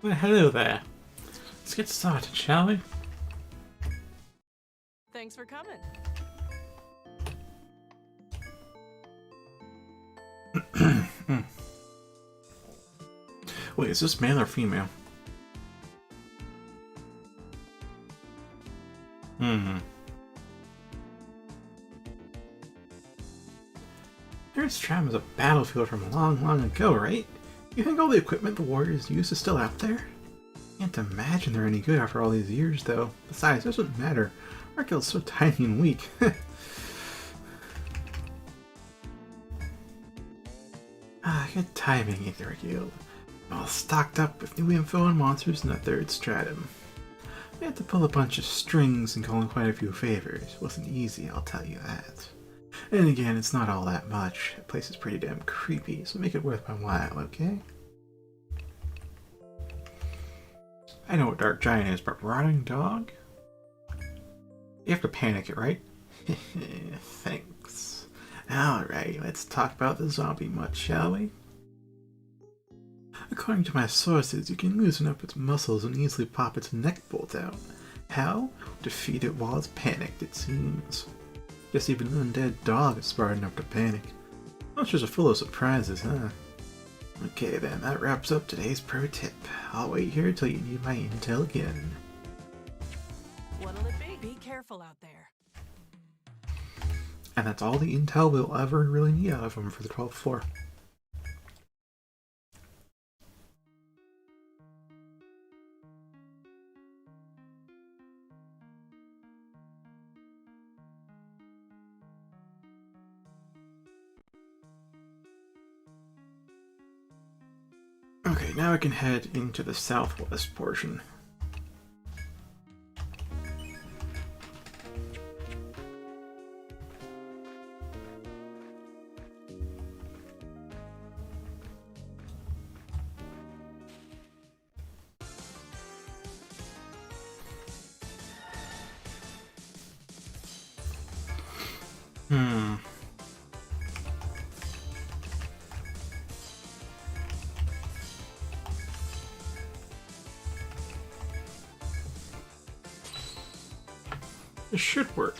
Well, hello there. Let's get started, shall we? Thanks for coming. Wait, is this male or female? Earthstram is a battlefield from long, long ago, right? You think all the equipment the warriors used is still out there? Can't imagine they're any good after all these years, though. Besides, it doesn't matter. Our guild's so tiny and weak. Good timing, Aether Guild. All stocked up with new info and monsters in the third stratum. We had to pull a bunch of strings and call in quite a few favors. Wasn't easy, I'll tell you that. And again, it's not all that much. The place is pretty damn creepy, so make it worth my while, okay? I know what Dark Giant is, but Rotting Dog? You have to panic it, right? Thanks. Alright, let's talk about the zombie mutt, shall we? According to my sources, you can loosen up its muscles and easily pop its neck bolt out. How? Defeat it while it's panicked, it seems. Guess even an undead dog is smart enough to panic. Monsters are full of surprises, huh? Okay then, that wraps up today's pro tip. I'll wait here till you need my intel again. What'll it be? Be careful out there. And that's all the intel we'll ever really need out of him for the 12th floor. Okay, now I can head into the southwest portion. This should work.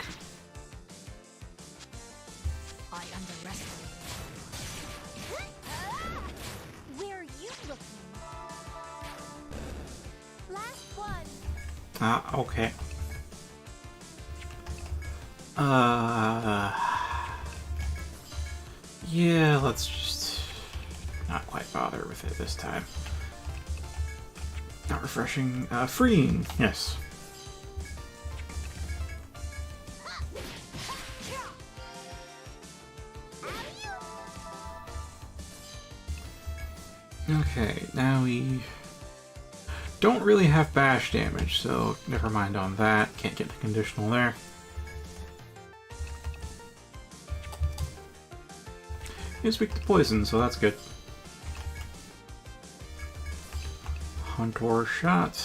I underestimated you. Where are you looking? Last one. Okay. Yeah, let's just not quite bother with it this time. Not refreshing. Freeing, yes. Okay, now we don't really have bash damage, so never mind on that. Can't get the conditional there. He's weak to poison, so that's good. Hunter shot.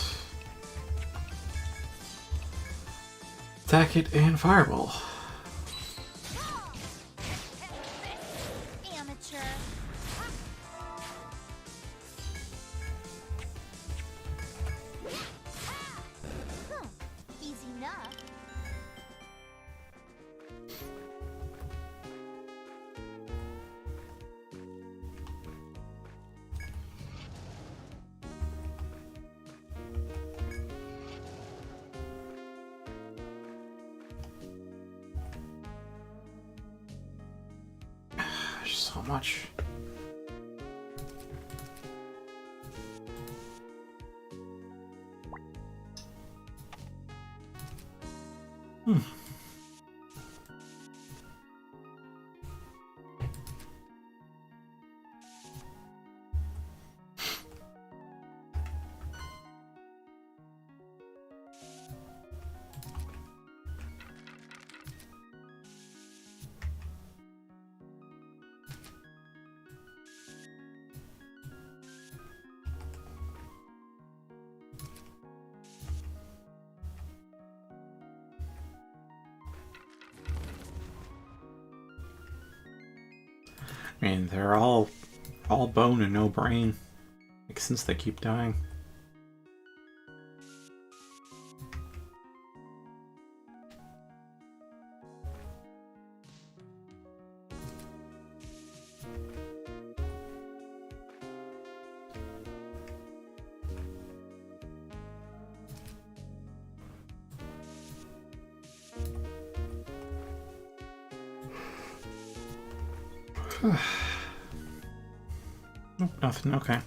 Attack it and fireball. Amateur. Easy enough. So much. I mean, they're all bone and no brain. Like, since they keep dying. Nope, nothing, okay.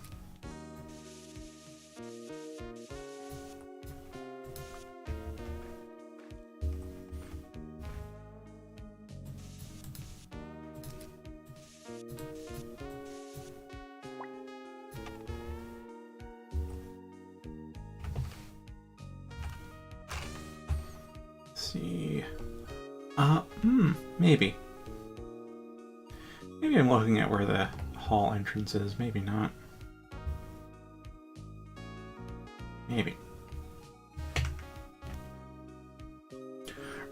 See. Maybe. Maybe I'm looking at where the hall entrance is, maybe not. Maybe.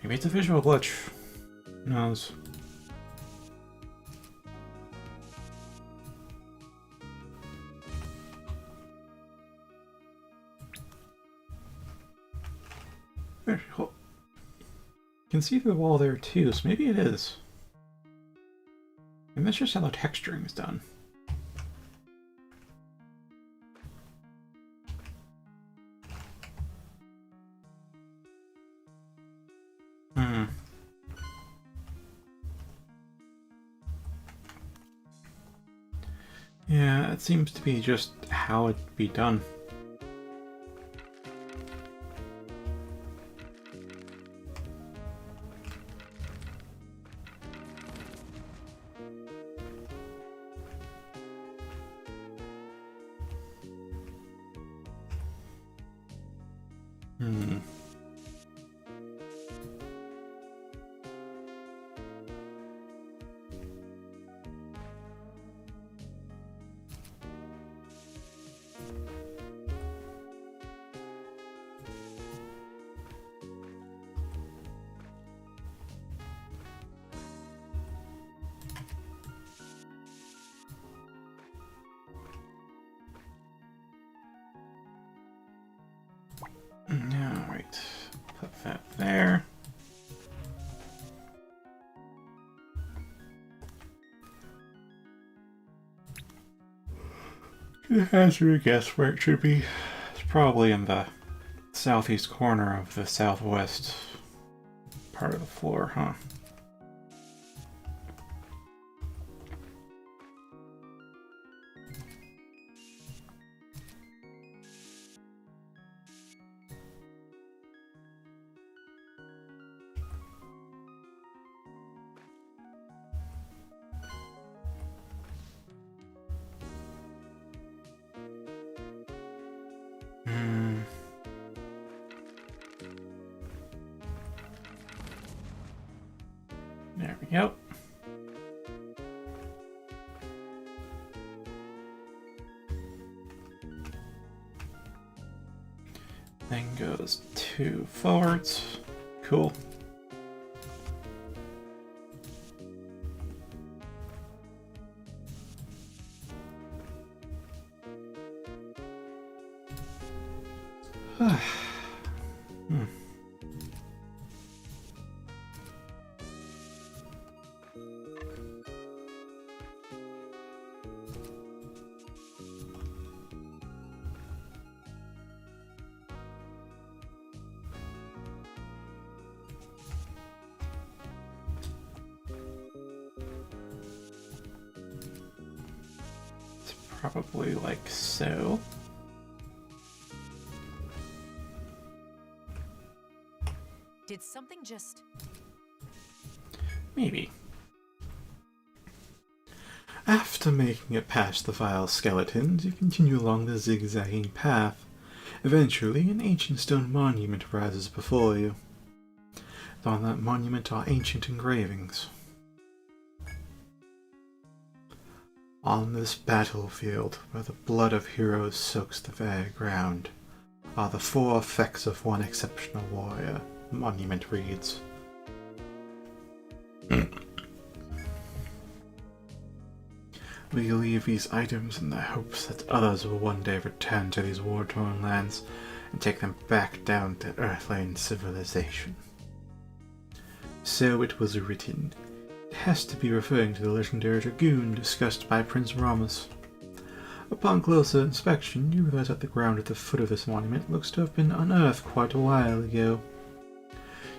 Maybe it's a visual glitch. Who knows? You can see through the wall there too, so maybe it is. And that's just how the texturing is done. Yeah, it seems to be just how it'd be done. Alright, put that there. Hazard a guess where it should be. It's probably in the southeast corner of the southwest part of the floor, huh? There we go. Then goes 2 forwards. Cool. Probably like so. Did something just... Maybe. After making it past the vile skeletons, you continue along the zigzagging path. Eventually, an ancient stone monument rises before you. On that monument are ancient engravings. On this battlefield, where the blood of heroes soaks the very ground, are the 4 effects of one exceptional warrior, the monument reads. We leave these items in the hopes that others will one day return to these war-torn lands and take them back down to Earthlane civilization. So it was written. It has to be referring to the legendary dragoon discussed by Prince Ramus. Upon closer inspection, you realize that the ground at the foot of this monument looks to have been unearthed quite a while ago.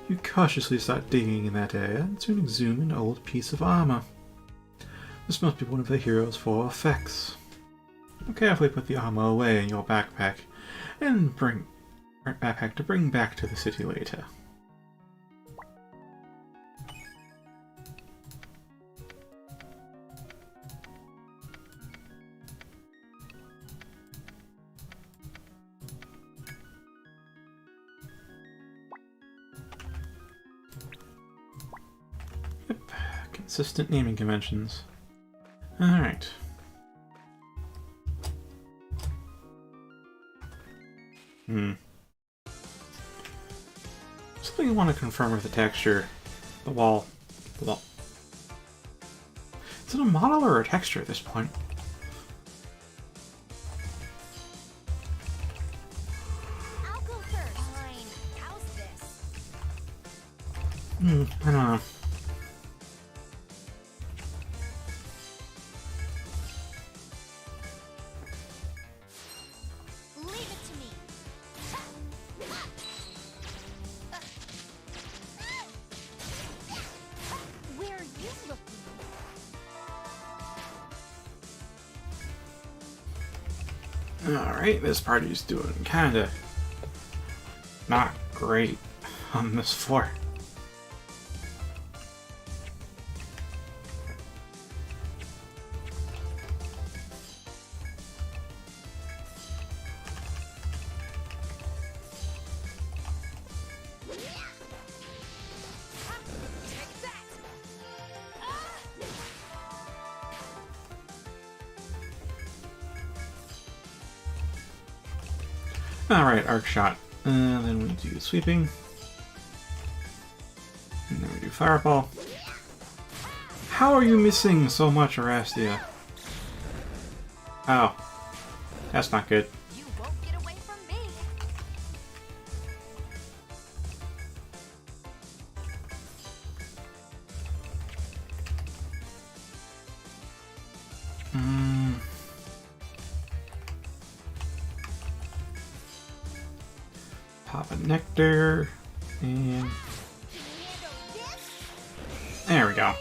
You cautiously start digging in that area and soon exhume an old piece of armor. This must be one of the hero's 4 effects. Carefully put the armor away in your backpack, and bring back to the city later. Yep, consistent naming conventions. Alright. Something I want to confirm with the texture. The wall. Is it a model or a texture at this point? I'll go first. Fine. How's this? I don't know. Leave it to me. Where are you looking? Alright, this party's doing kinda not great on this floor. Take that. Alright, arc shot. Then we do sweeping. And then we do fireball. How are you missing so much, Arastia? Oh. That's not good. You won't get away from me. Pop a nectar. And there we go.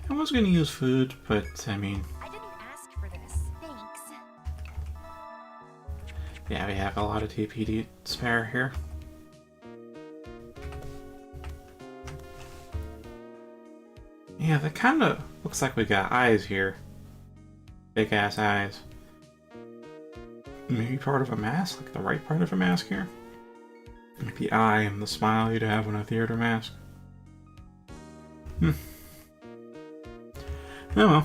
I was going to use food, but I mean, I didn't ask for this. Thanks. yeah, we have a lot of TP to spare here. Yeah, that kind of looks like we got eyes here. Big ass eyes. Maybe part of a mask? Like the right part of a mask here? Like the eye and the smile you'd have on a theater mask. Oh well.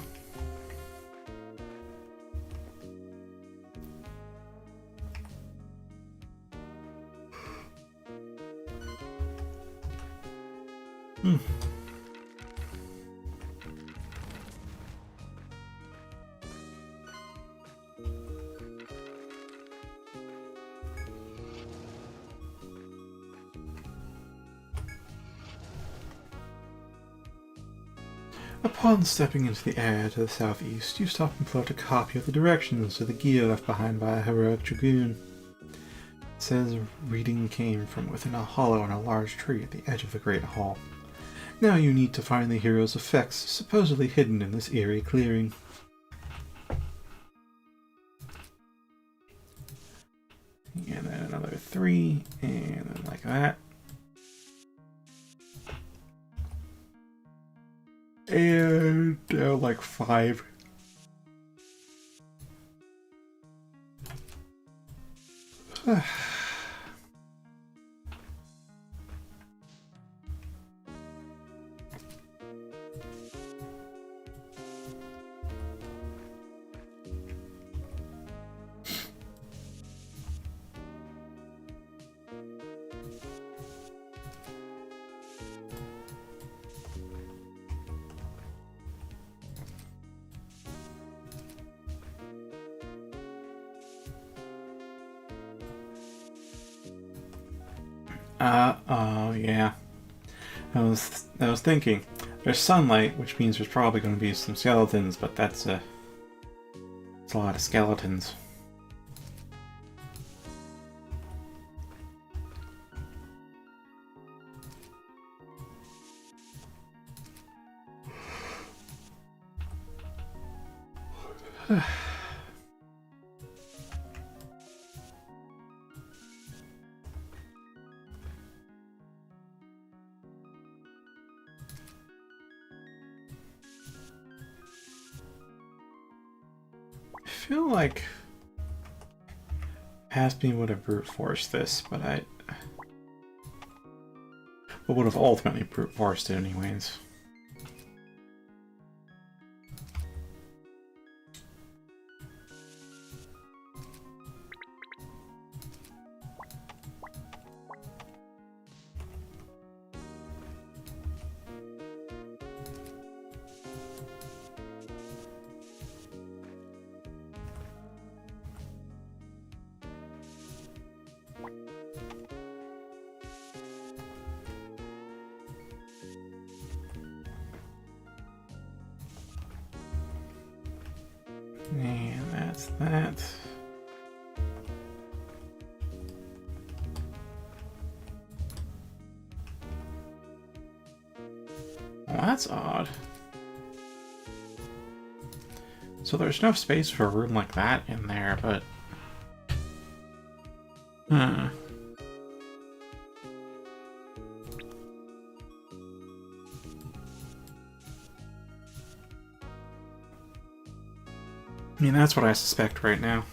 Upon stepping into the air to the southeast, you stop and float a copy of the directions to the gear left behind by a heroic dragoon. It says reading came from within a hollow in a large tree at the edge of the Great Hall. Now you need to find the hero's effects, supposedly hidden in this eerie clearing. And then another 3, and then like that. And like 5. Oh yeah. I was thinking, there's sunlight, which means there's probably going to be some skeletons, but it's a lot of skeletons. I feel like Aspie would have brute forced this, but would have ultimately brute forced it anyways. And that's that. Well, that's odd. So there's enough space for a room like that in there, but... Huh. I mean, that's what I suspect right now.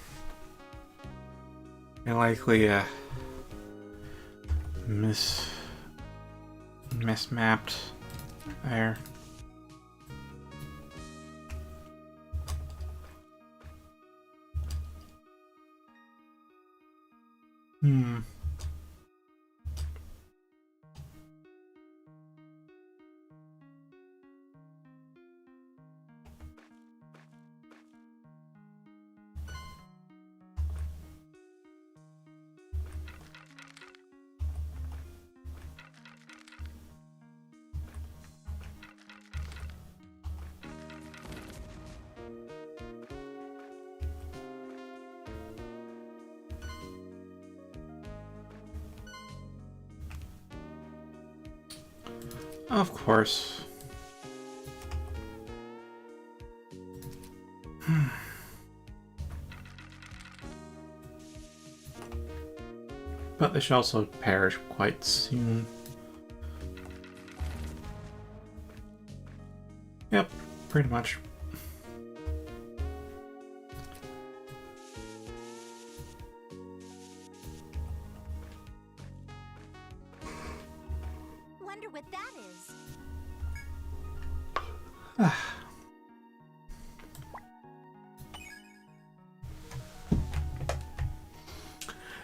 I likely, mismapped there. Of course. But they should also perish quite soon. Yep, pretty much. Wonder what that is.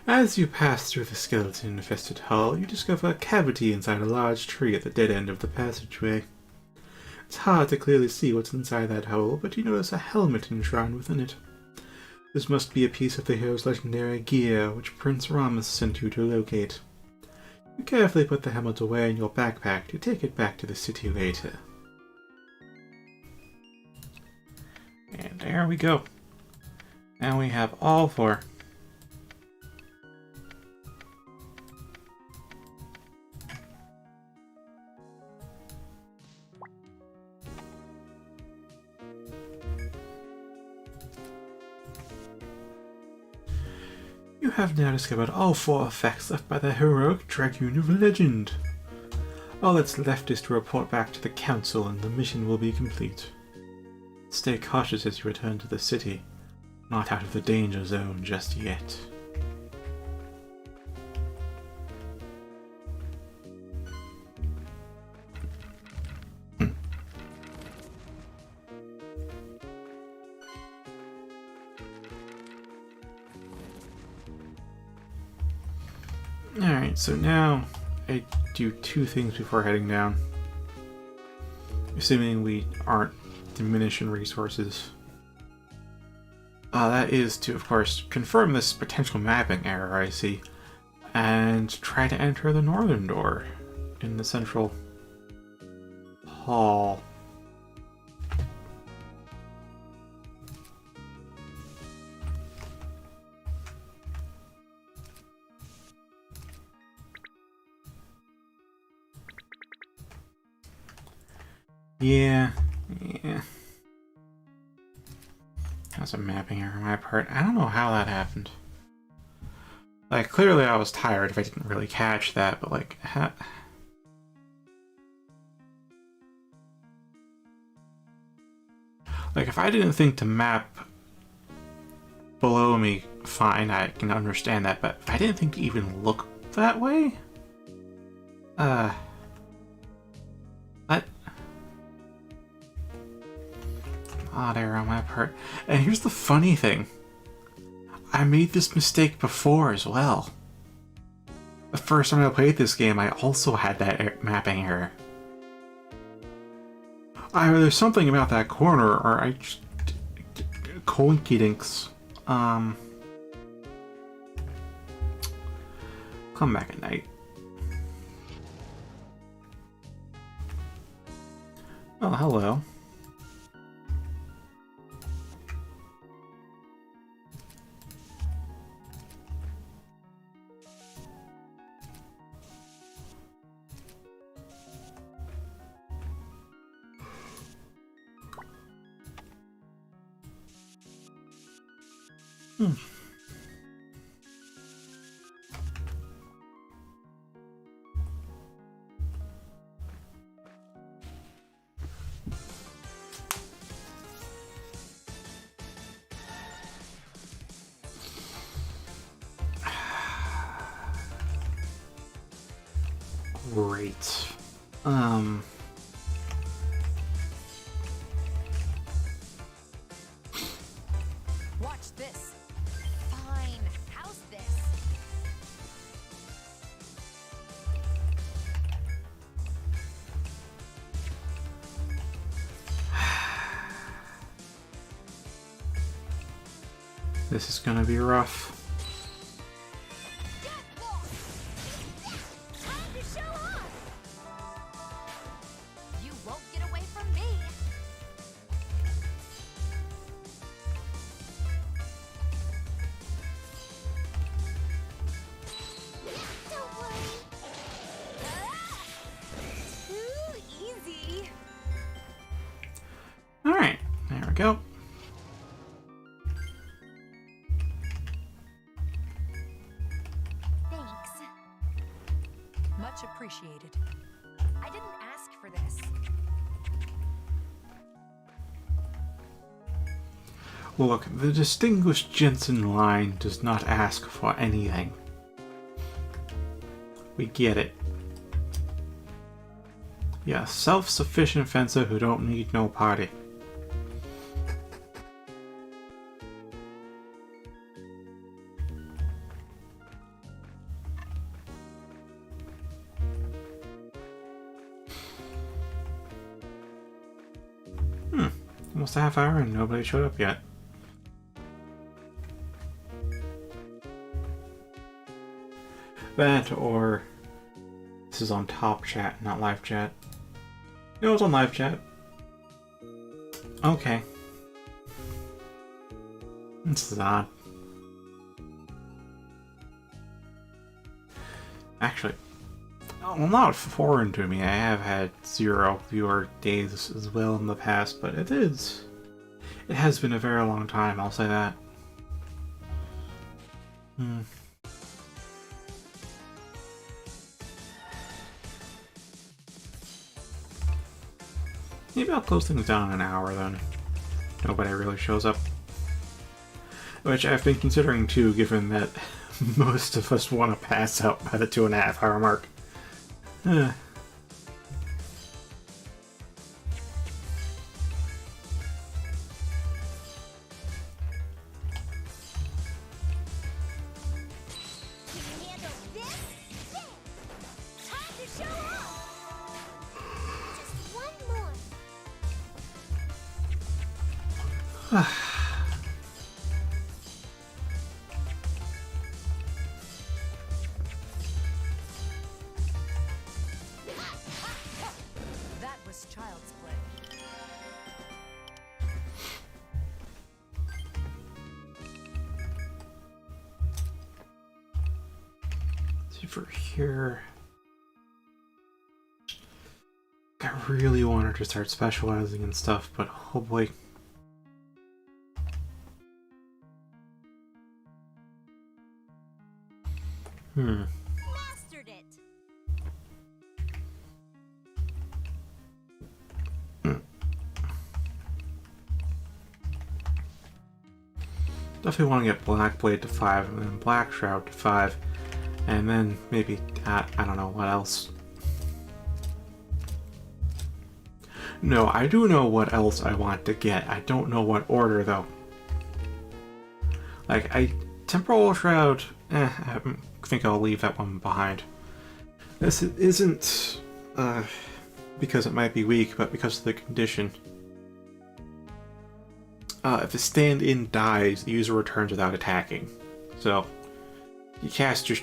As you pass through the skeleton-infested hall, you discover a cavity inside a large tree at the dead end of the passageway. It's hard to clearly see what's inside that hole, but you notice a helmet enshrined within it. This must be a piece of the hero's legendary gear, which Prince Ramus sent you to locate. You carefully put the helmet away in your backpack to take it back to the city later. And there we go. Now we have all four. You have now discovered all four effects left by the heroic Dragoon of Legend. All that's left is to report back to the Council and the mission will be complete. Stay cautious as you return to the city, not out of the danger zone just yet. Alright, so now I do two things before heading down. Assuming we aren't diminishing resources. That is to, of course, confirm this potential mapping error I see, and try to enter the northern door in the central hall. Yeah. That's a mapping error on my part. I don't know how that happened. Like, clearly I was tired if I didn't really catch that, but like, like, if I didn't think to map below me, fine, I can understand that, but if I didn't think to even look that way? What? Odd error on my part. And here's the funny thing. I made this mistake before as well. The first time I played this game, I also had that mapping error. Either there's something about that corner, or I just... coinkydinks. Come back at night. Oh, hello. Great. Watch this. Fine. How's this? This is gonna be rough. Time to show off. You won't get away from me. Don't worry. Too easy. Alright, there we go. Thanks. Much appreciated. I didn't ask for this. Look, the distinguished Jensen line does not ask for anything. We get it. Yeah, self-sufficient fencer who don't need no party. Almost a half hour and nobody showed up yet. That, or this is on top chat, not live chat. No, it's on live chat. Okay. This is odd. Actually, well, not foreign to me. I have had 0 viewer days as well in the past, but it has been a very long time, I'll say that. Maybe I'll close things down in an hour then. Nobody really shows up. Which I've been considering too, given that most of us want to pass out by the 2.5 hour mark. Can you handle this? There. Time to show off. Just one more. That was child's play. See for here. I really wanted to start specializing in stuff, but oh boy. Mastered it. Definitely want to get Black Blade to 5, and then Black Shroud to 5, and then maybe, I don't know what else. No, I do know what else I want to get. I don't know what order, though. Like, Temporal Shroud, I think I'll leave that one behind. This isn't because it might be weak, but because of the condition. If the stand-in dies, the user returns without attacking. So, you cast your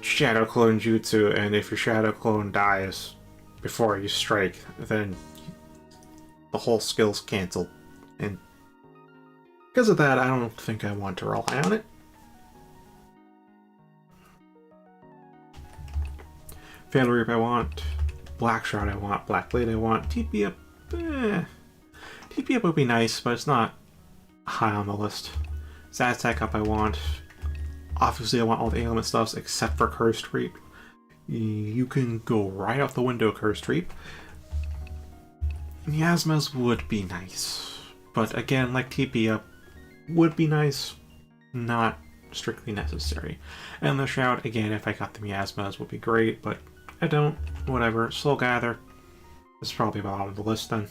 Shadow Clone Jutsu, and if your Shadow Clone dies before you strike, then the whole skill's cancelled. And because of that, I don't think I want to rely on it. Fatal Reap I want, Black Shroud I want, Black Blade I want, TP up, TP up would be nice, but it's not high on the list. Zaztec up I want. Obviously I want all the ailment stuffs except for Cursed Reap. You can go right out the window, Cursed Reap. Miasmas would be nice, but again, like TP up, would be nice, not strictly necessary. And the Shroud, again, if I got the Miasmas would be great, but I don't. Whatever. Soul Gather is probably bottom of the list then.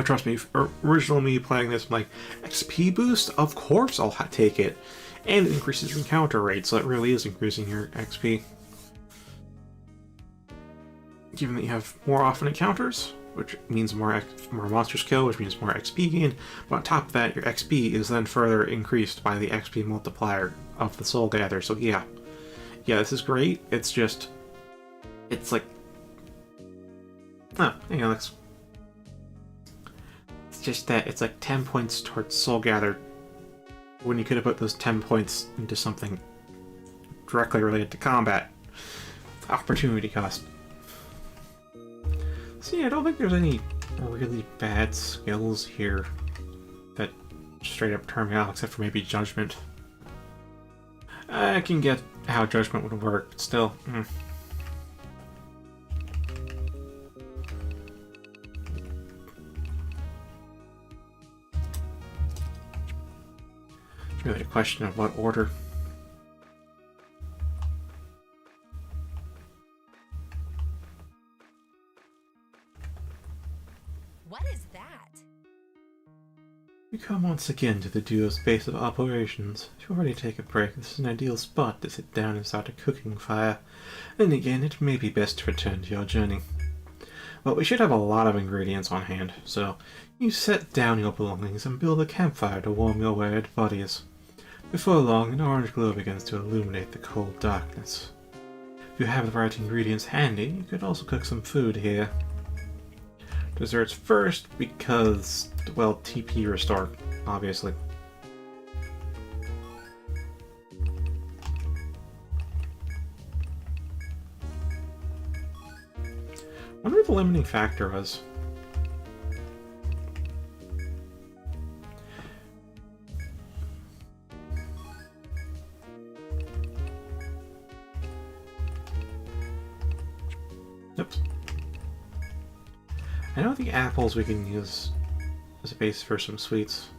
Trust me, original me playing this, I'm like, XP boost? Of course I'll take it. And it increases your encounter rate, so it really is increasing your XP. Given that you have more often encounters, which means more monsters kill, which means more XP gain, but on top of that, your XP is then further increased by the XP multiplier of the Soul Gather, so yeah. Yeah, this is great, it's just... It's like... Oh, hang on, let's... Just that it's like 10 points towards Soul Gather when you could have put those 10 points into something directly related to combat. Opportunity cost. So yeah, I don't think there's any really bad skills here that straight up turn me off, except for maybe Judgment. I can get how Judgment would work, but still. Really a question of what order. What is that? We come once again to the duo's base of operations. If you already take a break, this is an ideal spot to sit down inside a cooking fire. Then again, it may be best to return to your journey. Well, we should have a lot of ingredients on hand, so you set down your belongings and build a campfire to warm your wearied bodies. Before long, an orange glow begins to illuminate the cold darkness. If you have the right ingredients handy, you could also cook some food here. Desserts first, because, well, TP restore, obviously. I wonder what the limiting factor was. Oops. I know the apples we can use as a base for some sweets.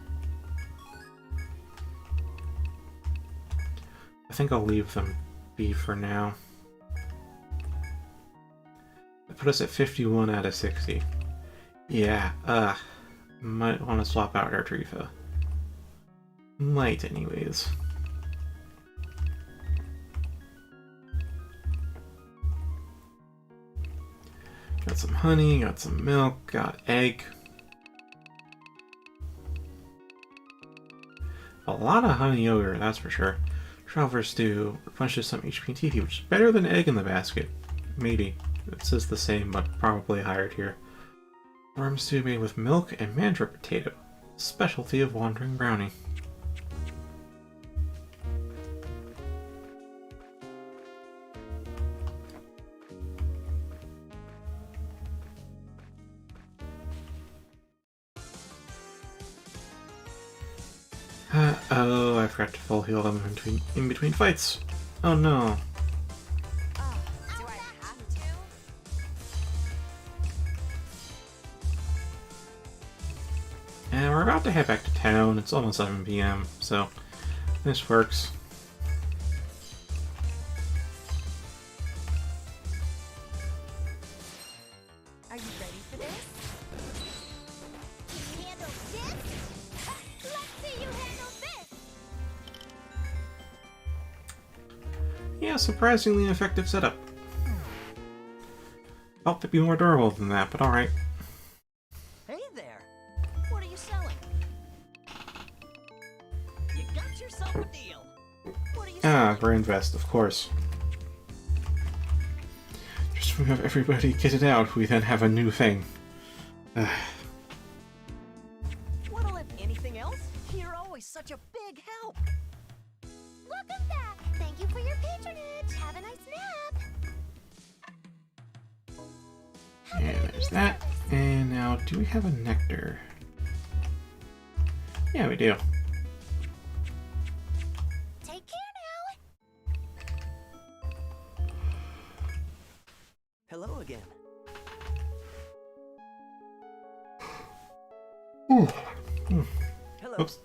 I think I'll leave them be for now. That put us at 51 out of 60. Yeah, might want to swap out our Trifa. Might anyways. Got some honey, got some milk, got egg. A lot of honey yogurt, that's for sure. Traveler stew replenishes some HP and TP, which is better than egg in the basket. Maybe. It says the same, but probably higher tier. Worm stew made with milk and mandrake potato. Specialty of Wandering Brownie. Oh, I forgot to full heal them in between fights. Oh no. Do I have to? And we're about to head back to town. It's almost 7 p.m., so this works. Are you ready for this? Can you handle this? Let's see you handle this! Yeah, surprisingly effective setup. Felt to be more durable than that, but alright. Hey there! What are you selling? You got yourself a deal. What are you Ah, selling? Grand Vest, of course. Just when we have everybody kitted out, we then have a new thing. What'll if anything else? You're always such a big help. Welcome back! Thank you for your patronage! Have a nice nap! And there's that. And now, do we have a nectar? Yeah, we do. Take care now! Hello again. Hello. Oops.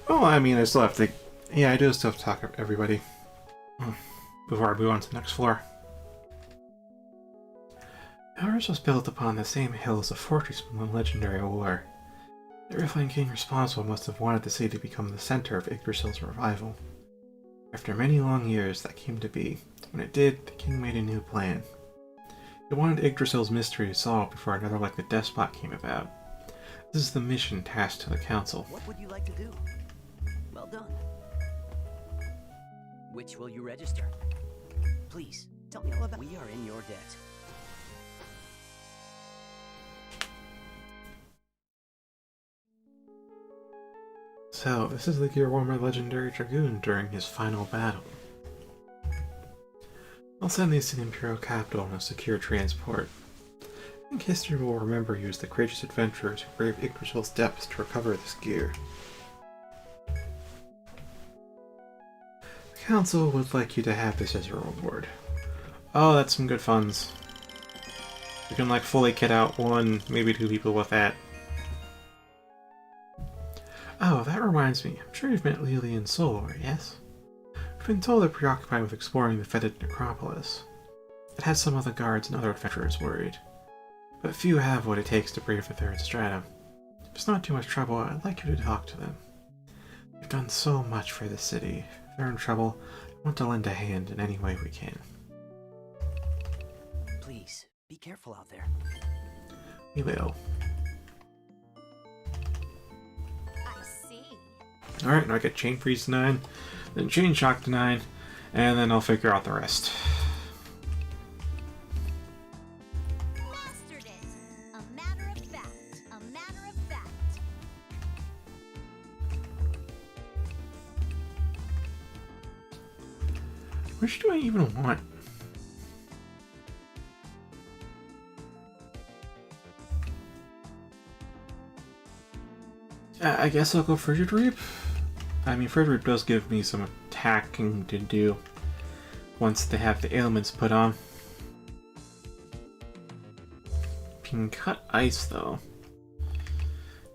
Well, I mean, I still have to... Yeah, I do still have to talk to everybody before I move on to the next floor. Ours was built upon the same hill as a fortress from one legendary war. The Earthling King responsible must have wanted the city to become the center of Yggdrasil's revival. After many long years, that came to be. When it did, the king made a new plan. He wanted Yggdrasil's mystery solved before another like the despot came about. This is the mission tasked to the council. What would you like to do? Well done. Which will you register? Please, tell me all about... We are in your debt. So, this is the Gear Warmer legendary Dragoon during his final battle. I'll send these to the Imperial capital in a secure transport. I think history will remember you as the courageous adventurers who braved Yggdrasil's depths to recover this gear. The council would like you to have this as your reward. Oh, that's some good funds. You can like fully kit out 1, maybe 2 people with that. Oh, that reminds me. I'm sure you've met Lily and Solar, yes? We've been told they're preoccupied with exploring the fetid necropolis. It has some of the guards and other adventurers worried. But few have what it takes to brave the third stratum. If it's not too much trouble, I'd like you to talk to them. We've done so much for the city. If they're in trouble, I want to lend a hand in any way we can. Please, be careful out there. We will. I see. Alright, now I get Chain Freeze to 9, then Chain Shock to 9, and then I'll figure out the rest. Mastered it! A matter of fact. A matter of fact. Which do I even want? I guess I'll go Frigid Reap. I mean, Frigid Reap does give me some attacking to do once they have the ailments put on. Can cut ice, though.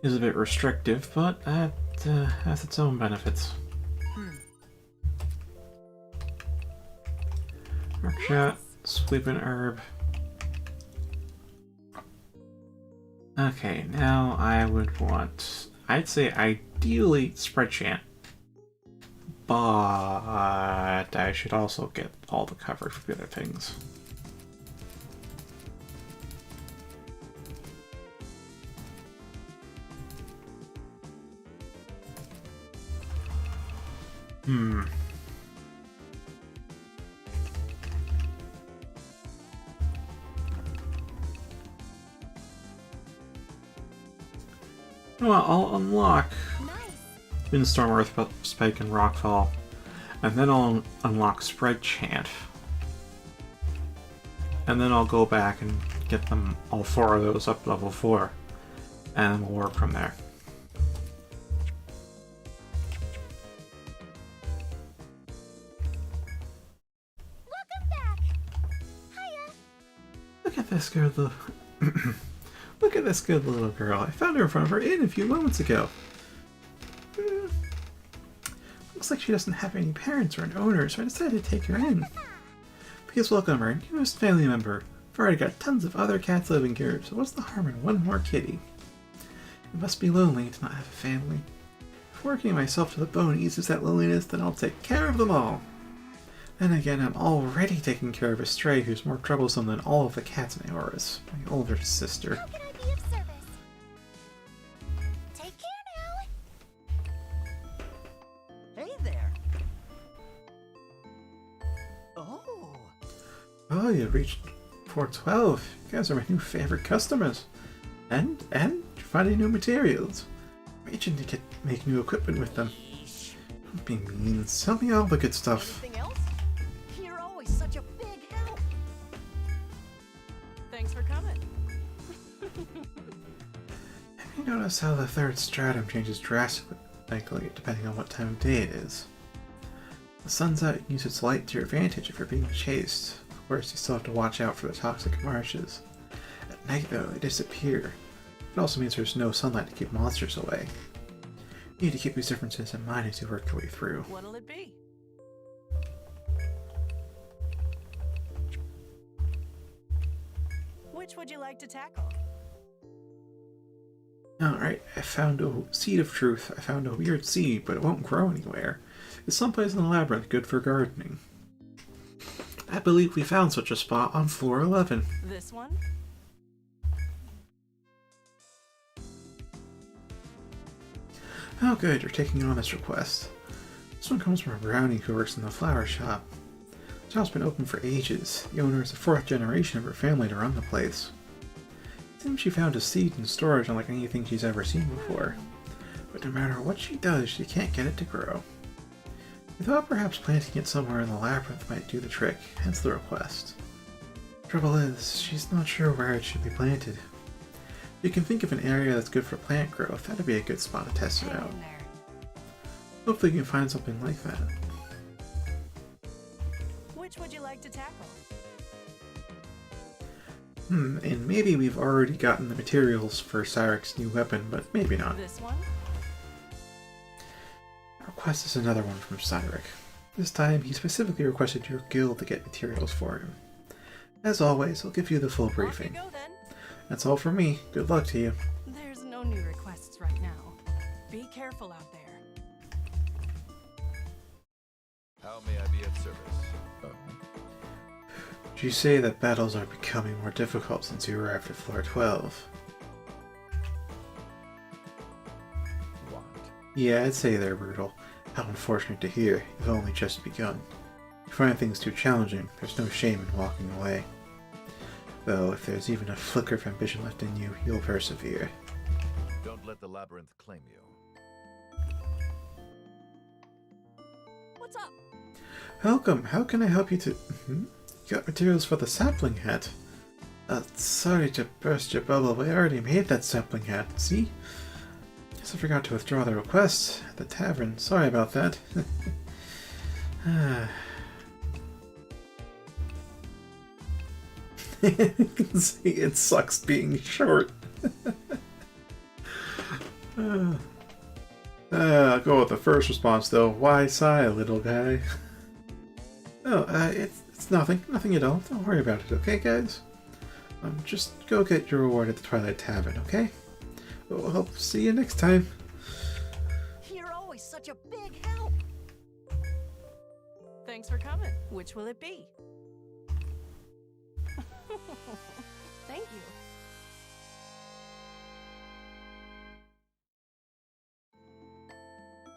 Is a bit restrictive, but that has its own benefits. Mark shot, sleeping herb. Okay, now I would want... I'd say ideally Spread Chant. But I should also get all the coverage for the other things. Well, I'll unlock Nice. Windstorm, Earth Spike, and Rockfall, and then I'll unlock Spread Chant. And then I'll go back and get them all 4 of those up level 4, and we'll work from there. Look at this good little... Look at this good little girl. I found her in front of her inn a few moments ago. Looks like she doesn't have any parents or an owner, so I decided to take her in. Please welcome her newest family member. I've already got tons of other cats living here, so what's the harm in one more kitty? It must be lonely to not have a family. If working myself to the bone eases that loneliness, then I'll take care of them all. Then again, I'm already taking care of a stray who's more troublesome than all of the cats in Aorus, my older sister. How can I be of service? Take care now. Hey there. Oh. Oh, you reached 412. You guys are my new favorite customers. And you're finding new materials. I'm itching to make new equipment with them. Don't be mean. Sell me all the good stuff. Anything else? You're always such a big help. Thanks for coming. Have you noticed how the third stratum changes drastically depending on what time of day it is? The sun's out, you can use its light to your advantage if you're being chased. Of course, you still have to watch out for the toxic marshes. At night, though, they disappear. It also means there's no sunlight to keep monsters away. You need to keep these differences in mind as you work your way through. What'll it be? Which would you like to tackle? Alright, I found a seed of truth. I found a weird seed, but it won't grow anywhere. It's someplace in the labyrinth good for gardening. I believe we found such a spot on floor 11. This one? Oh good, you're taking on this request. This one comes from a brownie who works in the flower shop. The shop's been open for ages. The owner is the 4th generation of her family to run the place. It seems she found a seed in storage unlike anything she's ever seen before. But no matter what she does, she can't get it to grow. We thought perhaps planting it somewhere in the labyrinth might do the trick, hence the request. Trouble is, she's not sure where it should be planted. If you can think of an area that's good for plant growth, that'd be a good spot to test it Hang out. in there. Hopefully you can find something like that. Which would you like to tackle? And maybe we've already gotten the materials for Cyric's new weapon, but maybe not. This one? Request is another one from Cyric. This time, he specifically requested your guild to get materials for him. As always, I'll give you the full Off you briefing. go then. That's all from me. Good luck to you. There's no new requests right now. Be careful out there. How may I be of service? Did you say that battles are becoming more difficult since you arrived at floor 12? What? Yeah, I'd say they're brutal. How unfortunate to hear. You've only just begun. If you find things too challenging, there's no shame in walking away. Though, if there's even a flicker of ambition left in you, you'll persevere. Don't let the labyrinth claim you. What's up? Welcome. How can I help you to... You got materials for the sapling hat. Sorry to burst your bubble, but I already made that sapling hat. See? Guess I forgot to withdraw the request at the tavern. Sorry about that. You can see it sucks being short. I'll go with the first response though. Why sigh, little guy? Oh, it's nothing. Nothing at all. Don't worry about it, okay, guys? Just go get your reward at the Twilight Tavern, okay? Well, I'll see you next time. You're always such a big help. Thanks for coming. Which will it be? Thank you.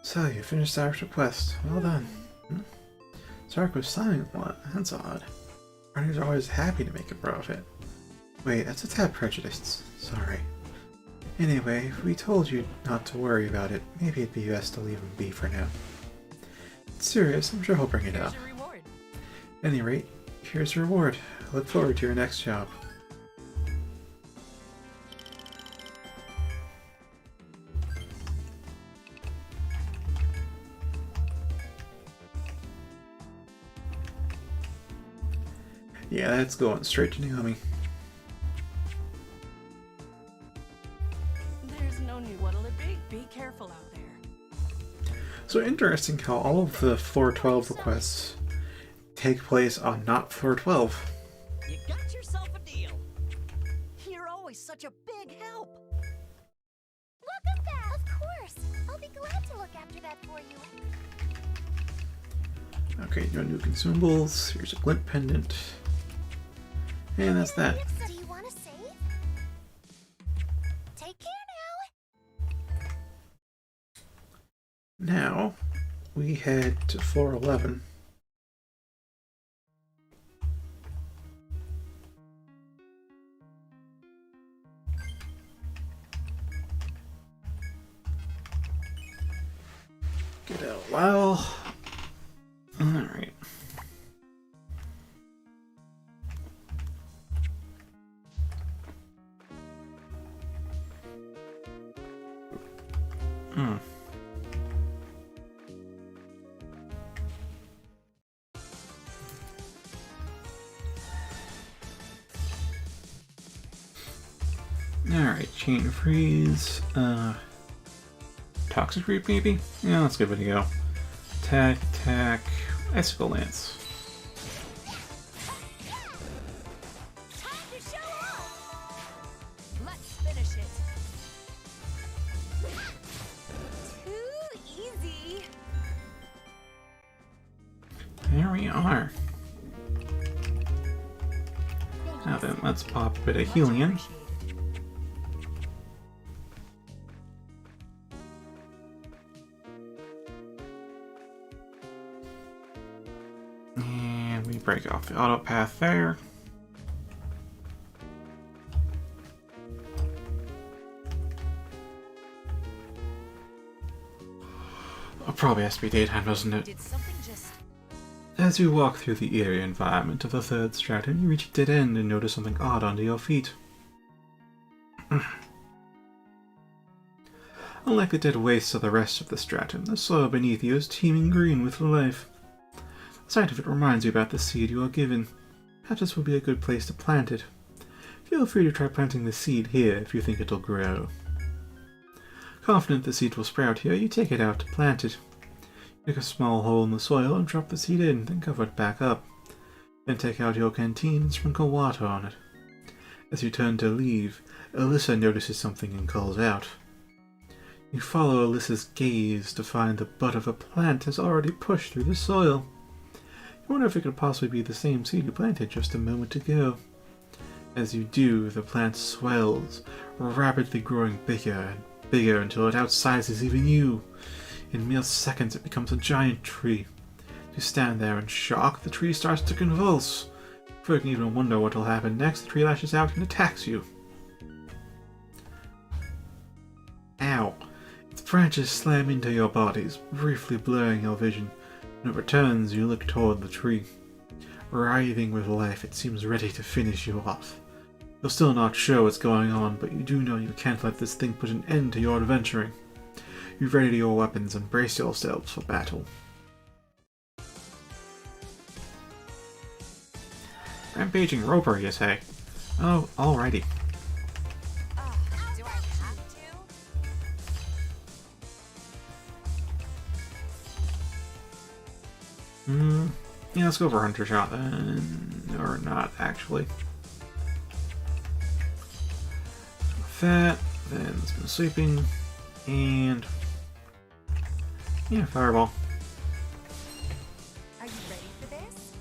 So, you finished Cyric's request. Well done. Cyric was silent a lot. That's odd. Runners are always happy to make a profit. Wait, that's a tad prejudiced. Sorry. Anyway, if we told you not to worry about it, maybe it'd be best to leave him be for now. It's serious, I'm sure he'll bring it Here's up. your reward. At any rate, here's your reward. I look forward to your next job. Yeah, that's going straight to Naomi. So interesting how all of the floor 12 requests take place on not floor 12. You got yourself a deal. You're always such a big help. Welcome back! Of course! I'll be glad to look after that for you. Okay, no new consumables. Here's a glint pendant. And that's that. Do you want to save? Take care now. Now, we head to floor 11. Get out well. Alright. Alright, chain freeze. Toxic creep maybe? Yeah, let's give it a go. Attack, attack, icicle lance. Time to show off! Let's finish it. Too easy. There we are. Now then, let's pop a bit of healing in. And we break off the auto path there. Oh, probably has to be daytime, doesn't it? Did something just... As you walk through the eerie environment of the third stratum, you reach a dead end and notice something odd under your feet. Unlike the dead wastes of the rest of the stratum, the soil beneath you is teeming green with life. The sight of it reminds you about the seed you are given. Perhaps this will be a good place to plant it. Feel free to try planting the seed here if you think it'll grow. Confident the seed will sprout here, you take it out to plant it. Make a small hole in the soil and drop the seed in, then cover it back up. Then take out your canteen and sprinkle water on it. As you turn to leave, Alyssa notices something and calls out. You follow Alyssa's gaze to find the bud of a plant has already pushed through the soil. You wonder if it could possibly be the same seed you planted just a moment ago. As you do, the plant swells, rapidly growing bigger and bigger until it outsizes even you. In mere seconds, it becomes a giant tree. You stand there in shock. The tree starts to convulse. Before you can even wonder what will happen next, the tree lashes out and attacks you. Ow. Its branches slam into your bodies, briefly blurring your vision. When it returns, you look toward the tree. Writhing with life, it seems ready to finish you off. You're still not sure what's going on, but you do know you can't let this thing put an end to your adventuring. You ready your weapons and brace yourselves for battle. Rampaging Roper, you say? Oh, alrighty. Do I have to? Yeah, let's go for Hunter Shot then. Or not, actually. That, then it's been sleeping, and yeah, Fireball. Are you ready for this?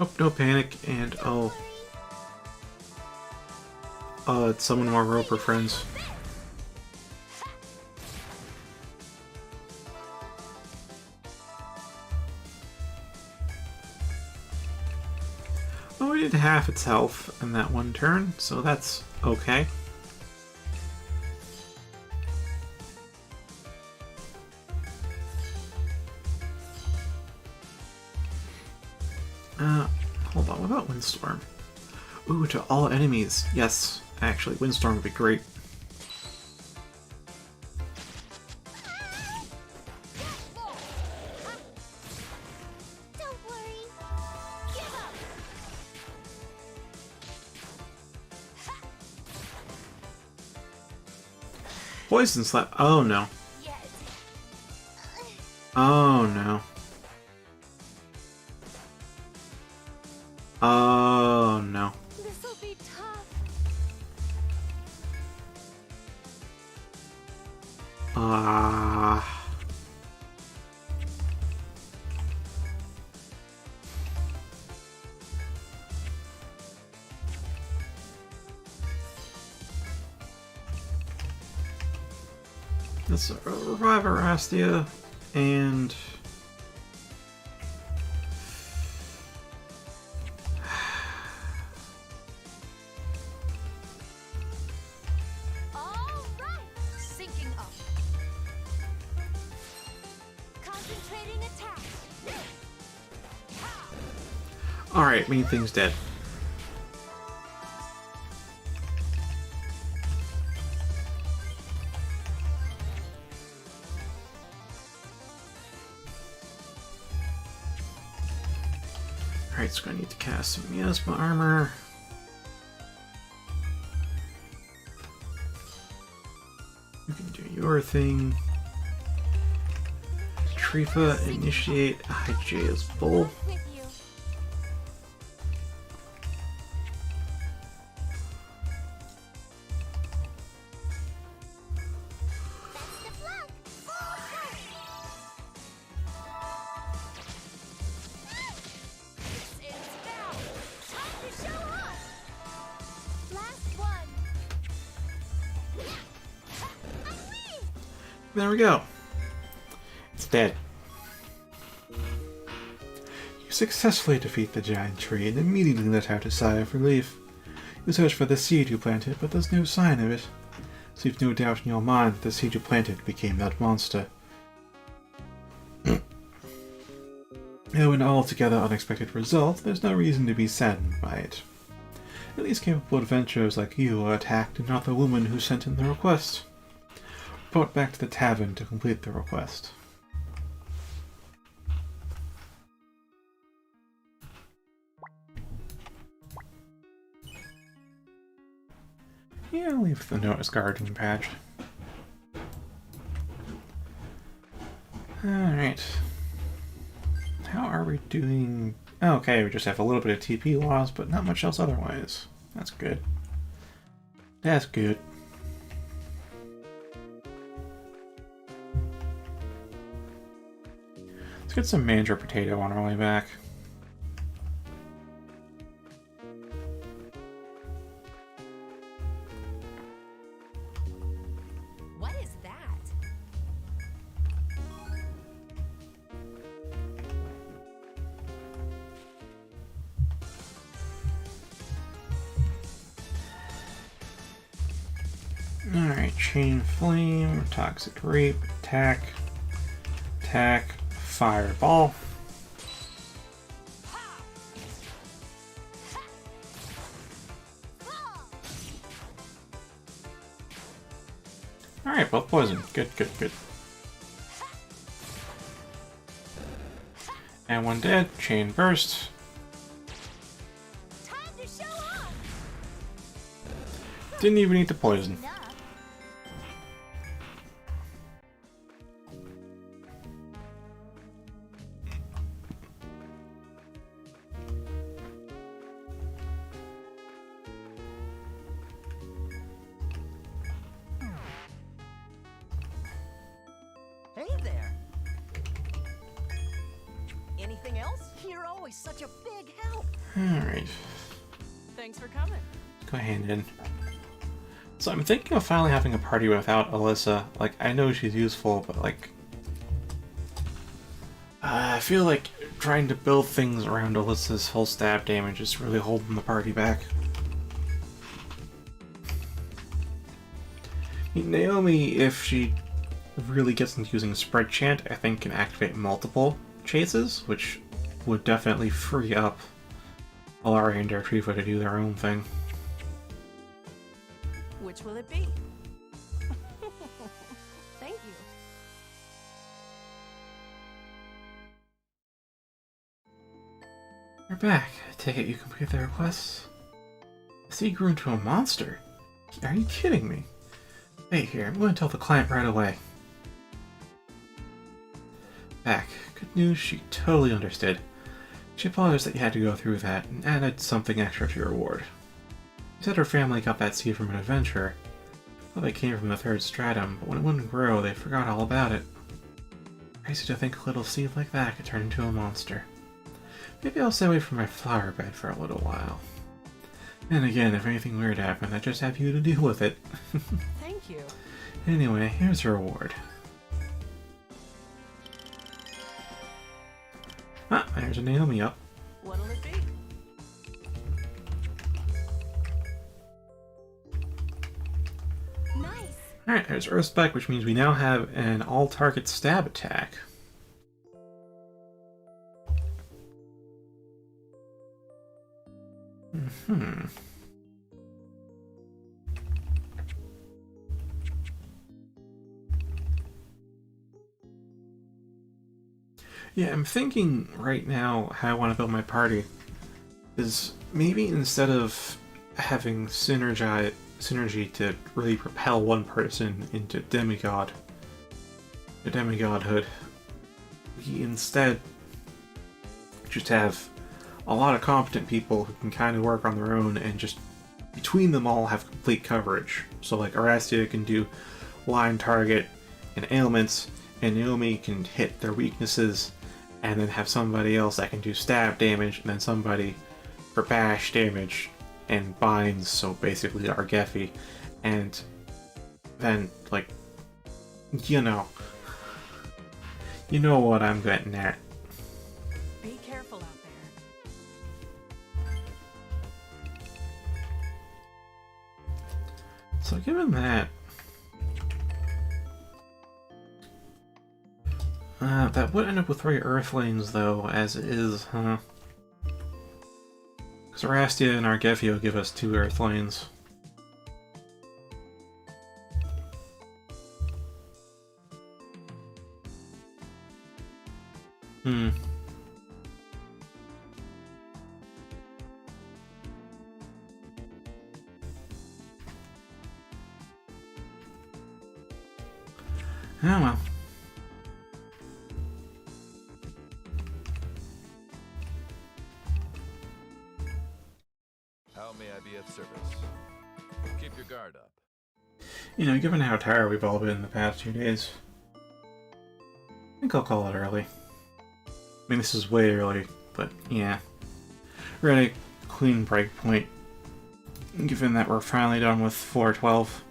Oh, no panic, and oh, let's summon more Roper friends. Oh, we did half its health in that one turn, so that's okay. Hold on, what about Windstorm? Ooh, to all enemies. Yes, actually, Windstorm would be great. Don't worry. Poison slap. Oh no. Yet. Oh no. Oh no. This'll be tough. Ah. Let's revive Arastia and All right. Syncing up. Concentrating attack. alright, main thing's dead. Alright, so I need to cast some Miasma armor. You can do your thing. Trifa, initiate Hygea's Bowl. With you. Best of luck. This is now. Time to show off. Last one. Unleash. There we go. It's dead. You successfully defeat the giant tree and immediately let out a sigh of relief. You search for the seed you planted, but there's no sign of it. So you've no doubt in your mind that the seed you planted became that monster. Though an altogether unexpected result, there's no reason to be saddened by it. At least capable adventurers like you are attacked and not the woman who sent in the request. Report back to the tavern to complete the request. Yeah, I'll leave the notice guardian patch. Alright. How are we doing? Okay, we just have a little bit of TP loss, but not much else otherwise. That's good. That's good. Let's get some Mandra Potato on our way back. What is that? Alright, Chain Flame, Toxic Rape, attack, attack, Fireball. Alright, both poison. Good, good, good. And one dead. Chain Burst. Time to show off. Didn't even need the poison. Enough. Hey there. Anything else? You're always such a big help. Alright. Thanks for coming. Go hand in. So I'm thinking of finally having a party without Alyssa. Like, I know she's useful, but like... I feel like trying to build things around Alyssa's full stab damage is really holding the party back. Naomi, if she really gets into using Spread Chant, I think can activate multiple chases, which would definitely free up Alaria and Dartrifa to do their own thing. Which will it be? Thank you. You're back. I take it you complete the request? The sea grew into a monster. Are you kidding me? Wait here, I'm going to tell the client right away. Back. Good news, she totally understood. She apologized that you had to go through that, and added something extra to your reward. She said her family got that seed from an adventurer. Well, they came from the third stratum, but when it wouldn't grow, they forgot all about it. Crazy to think a little seed like that could turn into a monster. Maybe I'll stay away from my flower bed for a little while. And again, if anything weird happened, I just have you to deal with it. Thank you. Anyway, here's your reward. Ah, there's a Naomi up. What'll it be? Nice. Alright, there's Earth Spec, which means we now have an all-target stab attack. Yeah, I'm thinking right now how I want to build my party is maybe instead of having synergy to really propel one person into demigodhood, we instead just have a lot of competent people who can kind of work on their own and just between them all have complete coverage. So like Arastia can do line target and ailments, and Naomi can hit their weaknesses, and then have somebody else that can do stab damage, and then somebody for bash damage and binds, so basically Argefi, and then, like, you know what I'm getting at. Be careful out there. So given that, that would end up with 3 Earthlings, though, as it is, huh? Because Arastia and Argefi will give us 2 Earthlings. Oh well. How may I be of service? Keep your guard up. You know, given how tired we've all been in the past 2 days, I think I'll call it early. I mean, this is way early, but yeah. We're at a clean breakpoint, given that we're finally done with 412.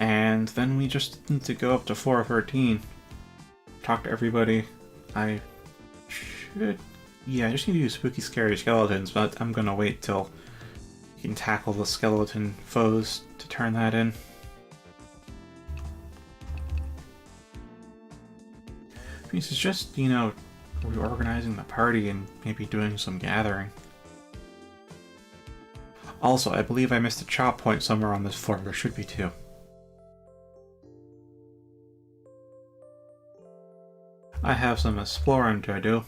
And then we just need to go up to 413. Talk to everybody. I just need to do spooky, scary skeletons, but I'm gonna wait till you can tackle the skeleton foes to turn that in. This is just, you know, reorganizing the party and maybe doing some gathering. Also, I believe I missed a chop point somewhere on this floor. There should be 2. I have some exploring to do.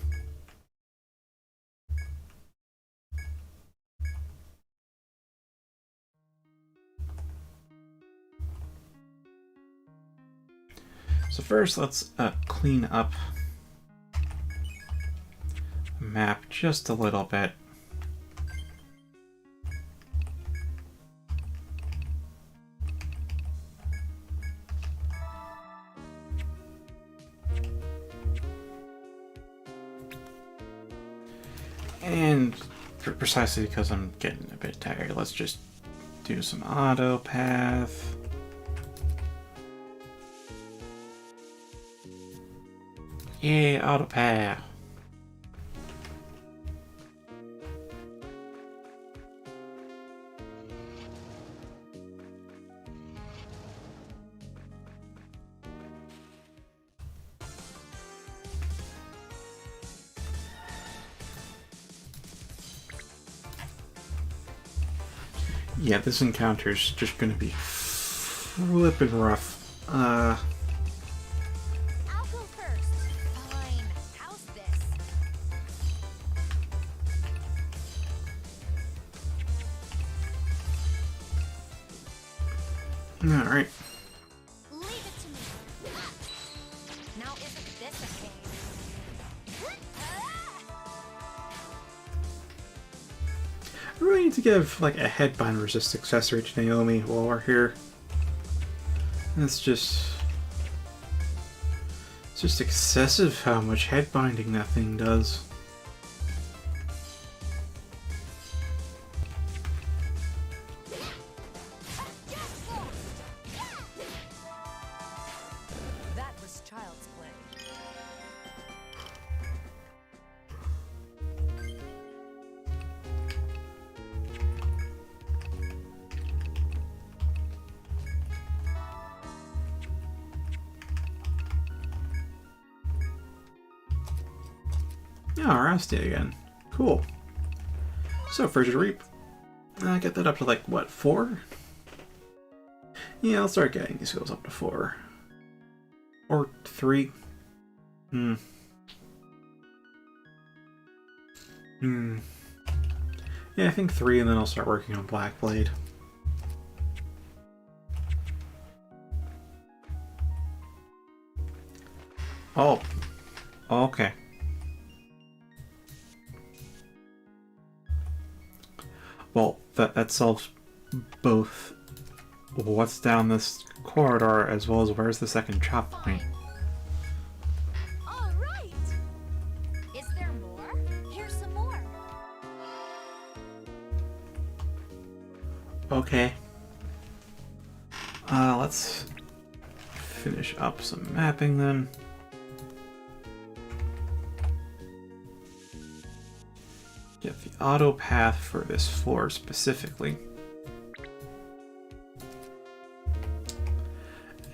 So first, let's clean up the map just a little bit. And precisely because I'm getting a bit tired, let's just do some auto path. Yeah, auto path. Yeah, this encounter's just gonna be flippin' rough. I'll go first. Fine. How's this? Alright. Leave it to me. Now isn't this a pain? I really need to give like a headbind resist accessory to Naomi while we're here. It's just excessive how much headbinding that thing does. That was child's play. Yeah, Rusty again. Cool. So, Frigid Reap. I get that up to like, what, 4? Yeah, I'll start getting these skills up to 4. Or 3. Yeah, I think 3, and then I'll start working on Black Blade. Oh. Okay. Well, that solves both what's down this corridor as well as where's the second chop point. All right. Is there more? Here's some more. Okay. Let's finish up some mapping then. Get the auto path for this floor specifically.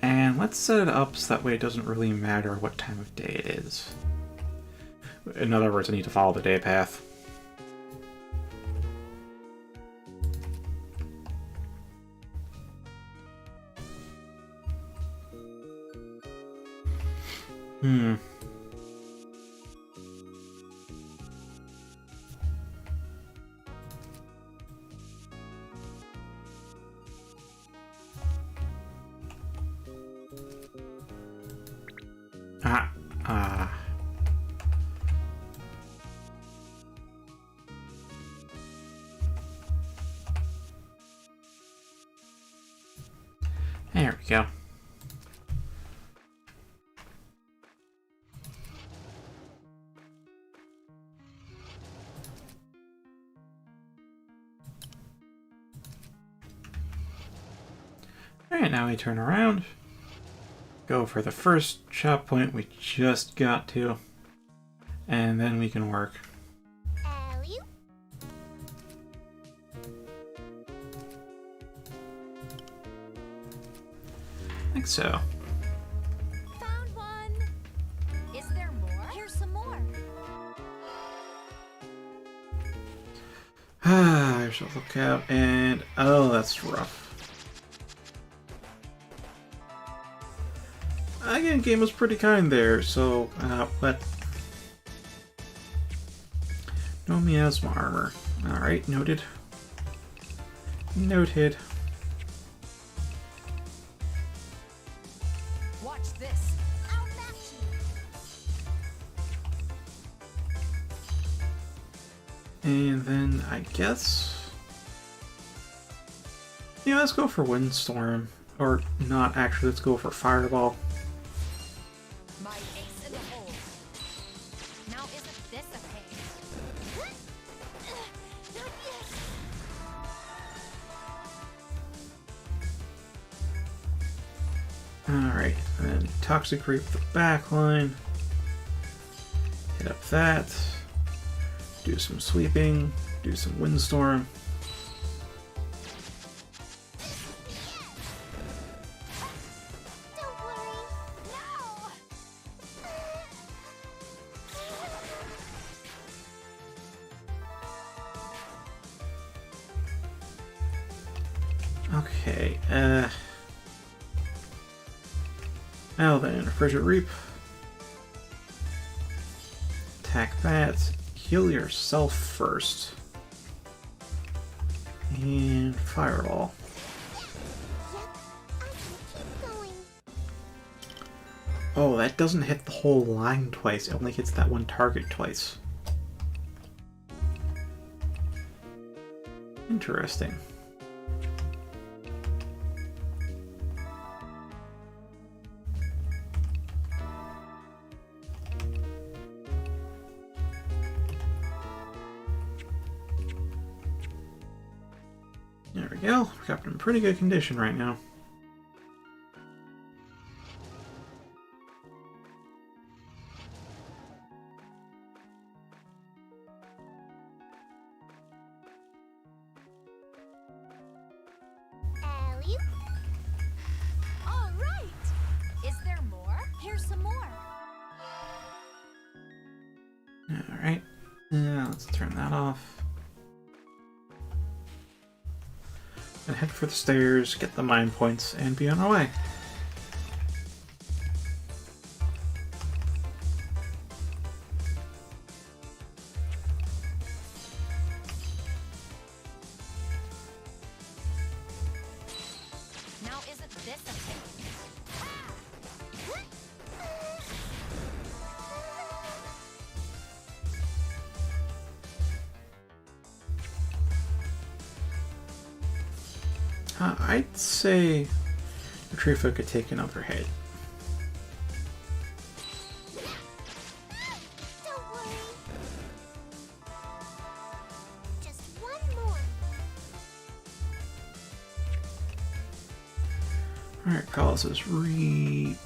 And let's set it up so that way it doesn't really matter what time of day it is. In other words, I need to follow the day path. There we go. Alright, now we turn around. Go for the first chop point we just got to. And then we can work. Alley-oop. Like so. Found one. Is there more? Here's some more. I shall look out and... oh, that's rough. Again, game was pretty kind there, so... what? No miasma armor. Alright, noted. Noted. Watch this. I'll match you. And then, I guess... yeah, let's go for Windstorm. Or not, actually, let's go for Fireball. My ace in the hole. Now isn't this a pain? Not yet. Alright, and then Toxic Reap the backline. Hit up that. Do some sweeping. Do some Windstorm. Don't worry. No. Okay, now then, Frigid Reap. Attack that. Heal yourself first. And Fireball. Yep. Oh, that doesn't hit the whole line twice. It only hits that one target twice. Interesting. There we go. We've got them in pretty good condition right now. Alley-oop. All right. Is there more? Here's some more. Alright. Let's turn that off. And head for the stairs, get the mine points, and be on our way. Now isn't this a pain? I'd say Retrifa could take another hit. Don't worry. Just one more. Alright, paralysis. Weak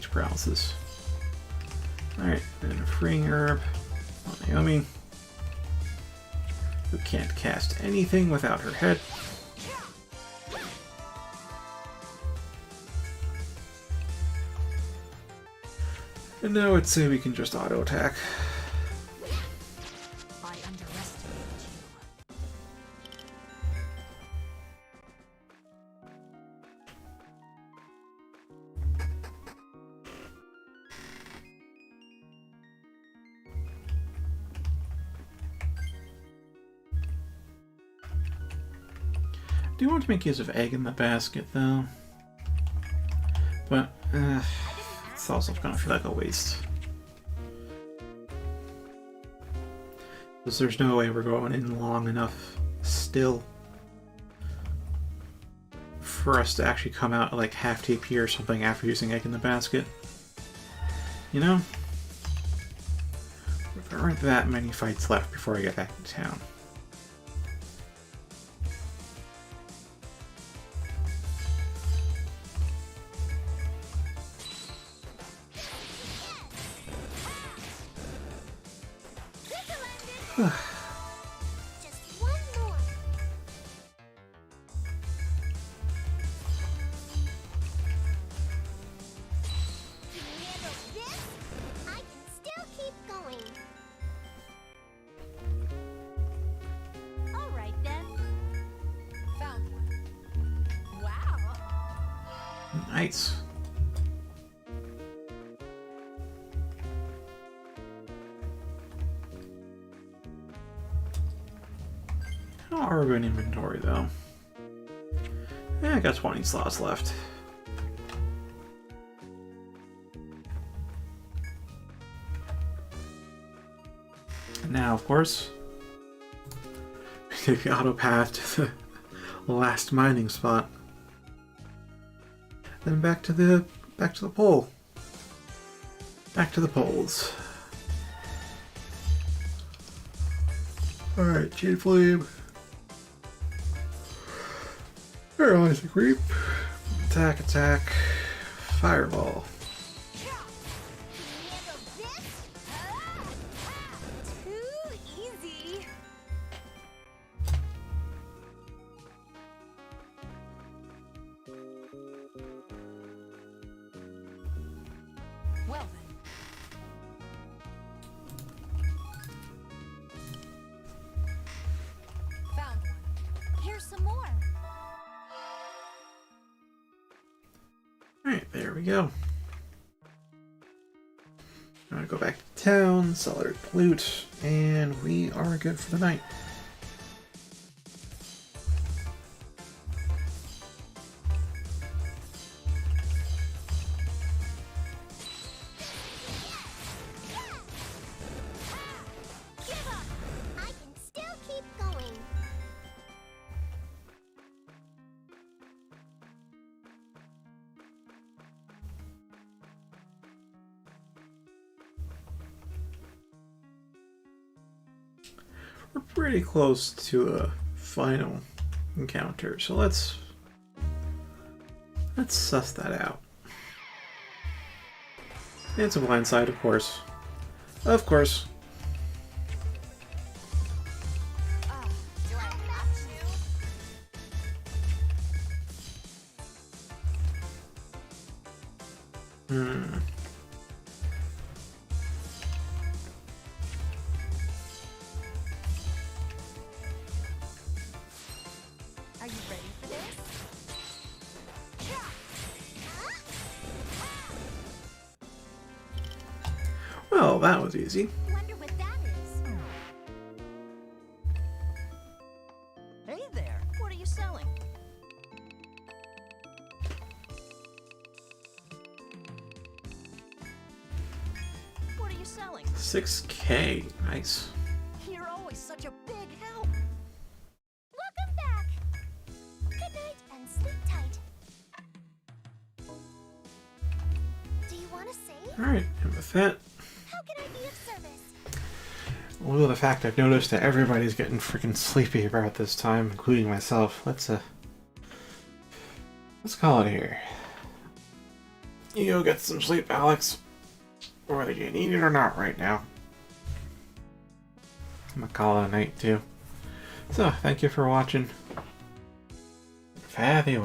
to paralysis. Alright, then a freeing herb on Naomi, who can't cast anything without her head. And now I'd say we can just auto attack. I underestimated you. Do you want to make use of egg in the basket though? But it's also gonna feel like a waste. Because there's no way we're going in long enough still for us to actually come out at like half TP or something after using egg in the basket. You know? There aren't that many fights left before I get back to town. Just one more. Can you handle this? I can still keep going. All right then. Found one. Wow. Nice. How are we in inventory though? I got 20 slots left. And now, of course, we take the auto path to the last mining spot. Then back to the pole. Back to the poles. Alright, Jade Flame. Paralyze the creep. Attack, attack. Fireball. Can you handle this? Too easy. Well then. Found one. Here's some more. Alright, there we go. I'm gonna go back to town, sell our loot, and we are good for the night. we're pretty close to a final encounter, so let's suss that out. It's a blind side, of course. Of course. Do I have to? Are you ready for this? Well, that was easy. Wonder what that is. Hey there, what are you selling? What are you selling? 6K. Nice. You're always such a big help. Welcome back. Good night and sleep tight. Do you want to save? Alright, and with that, How can I be of service? well, the fact I've noticed that everybody's getting freaking sleepy about this time, including myself, let's call it here. You go get some sleep, Alex. Whether you need it or not right now. I'm gonna call it a night too. So, thank you for watching. Farewell.